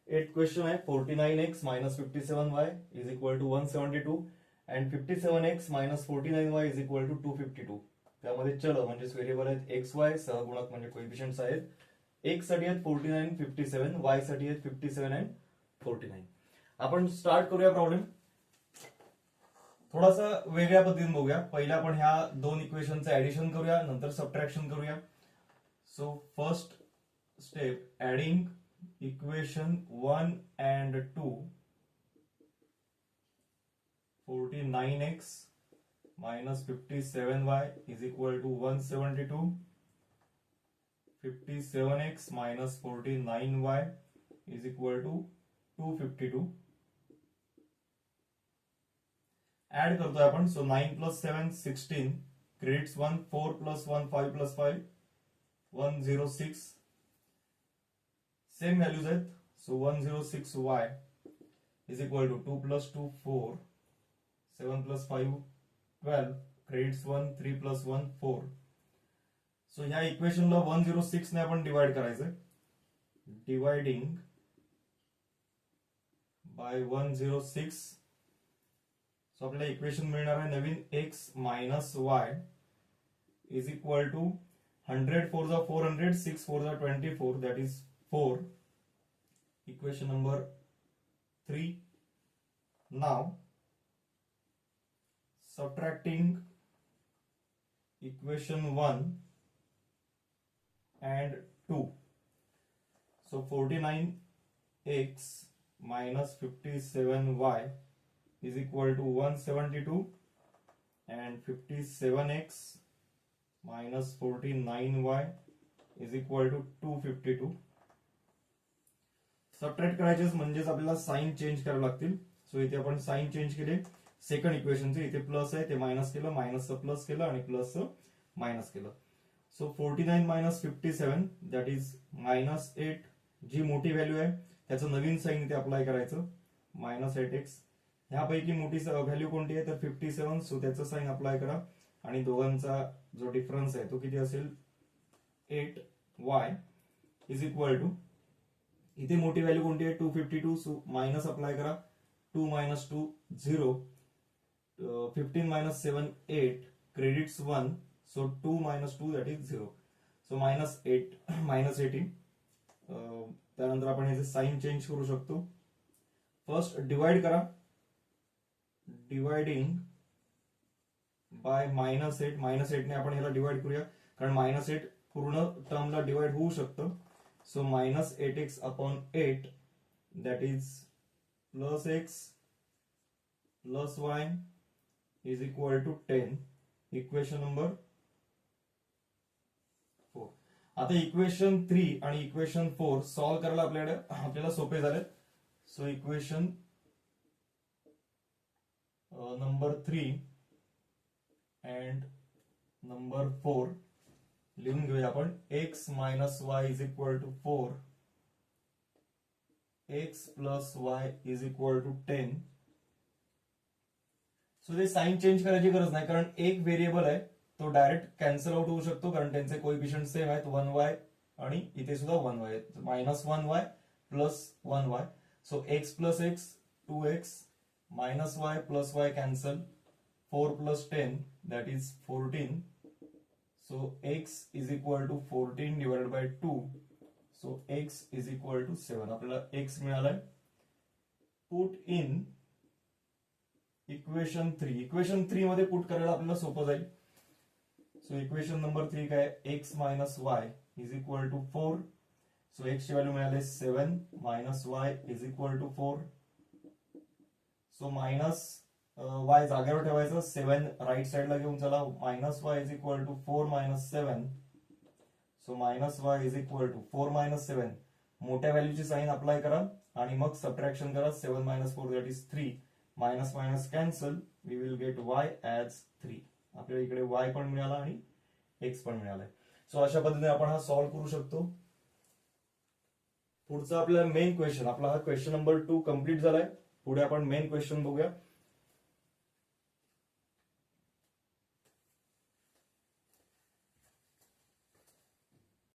Eight question आहे 49x minus 57y is equal to 172 and 57x minus 49y is equal to 252. त्यामध्ये चल म्हणजेच variable आहेत x Y, सहगुणक म्हणजे कोएफिशियंट्स आहेत. एक्स साठी आहेत 49 57, वाय साठी आहेत 57 अँड 49. आपण स्टार्ट करूया प्रॉब्लेम. थोडासा वेगळ्या पद्धतीने बघूया. पहिला आपण ह्या दोन इक्वेशनचं ऍडिशन करूया, नंतर सबट्रॅक्शन करूया. So first step, adding equation 1 and 2. 49x minus 57y is equal to 172. 57x minus 49y is equal to 252. Add करतोय आपण. So 9 plus 7 16, credits 1, 4 plus 1 5 plus 5 106. Same values आहेत. So 106y is equal to 2 plus 2 4, 7 plus 5 12, credits 1, 3 plus 1 4. So ह्या इक्वेशनला 106 ने आपण divide करायचंय. Dividing by 106. So आपल्याला equation मिळणार आहे नवीन x minus y is equal to 100 4 जा 400, 6 4 जा 24, that is 4. Equation number 3. Now subtracting equation 1 and 2. So 49x minus 57y is equal to 172 and 57x minus 49y is equal to 252. Subtract करायचे म्हणजेच आपल्याला sign change करावे लागतील. So इथे आपण sign change केले. सेकंड इक्वेशनचे इथे प्लस आहे ते मायनस केलं, मायनसचं प्लस केलं आणि प्लसचं मायनस केलं. So 49 minus 57 that is minus 8. जी मोठी व्हॅल्यू आहे त्याचं नवीन साइन इथे अप्लाय करायचं, मायनस 8x. ह्यापैकी मोठी व्हॅल्यू कोणती आहे तर 57. सो त्याचं साइन अप्लाय करा आणि दोघांचा जो डिफरन्स आहे तो किती असेल 8y इज इक्वल टू, इथे मोठी व्हॅल्यू कोणती आहे 252. सो मायनस अप्लाय करा. 2 minus 2 0, 15 minus 7 8, credits 1. So 2 minus 2 that is 0. So minus 8 minus 18. त्यानंतर आपण ह्याचे साइन चेंज करू शकतो. फर्स्ट डिवाइड करा. Dividing by minus 8. मायनस 8 ने आपण ह्याला डिवाइड करूया कारण मायनस 8 पूर्ण टर्मला डिवाइड होऊ शकतं. So minus 8x upon 8, that is plus x plus y is equal to 10. Equation number 4. आता इक्वेशन 3 आणि इक्वेशन 4 सॉल्व करायला आपल्याला सोपे झाले. So equation number 3 and number 4 लिहून घेऊया आपण. x minus y is equal to 4, x plus y is equal to 10. So ते साइन चेंज करायची गरज नाही कारण एक व्हेरिएबल आहे तो डायरेक्ट कॅन्सल आउट होऊ शकतो कारण त्यांचे कोएफिशियंट सेम आहेत 1y आणि इथे सुद्धा 1y आहेत. Minus 1y plus 1y. So x plus x 2x, minus y plus y cancel, 4 plus 10 that is 14. So x is equal to 14 divided by 2. So x is equal to 7. आपल्याला x मिळालाय. Put in equation 3. Equation 3 मध्ये put करायला आपल्याला सोपं जाईल. So equation number 3 काय, x minus y is equal to 4. So x ची value मिळाली 7 minus y is equal to 4. So minus y जागेवर ठेवायचं, 7 राईट साइडला घेऊन चला. Minus y is equal to 4 minus 7. So minus y is equal to 4 minus 7. मोठ्या व्हॅल्यूची sign apply करा आणि मग सबट्रॅक्शन करा. 7 minus 4 that is 3. Minus minus cancel, we will get y as 3. आपल्याला इकडे y पण मिळाला आणि x पण मिळालाय. सो अशा पद्धतीने आपण हा सॉल्व्ह करू शकतो. पुढचा आपला मेन क्वेश्चन, आपला हा क्वेश्चन नंबर 2 कम्प्लीट झालाय. पुढे आपण मेन क्वेश्चन बघूया.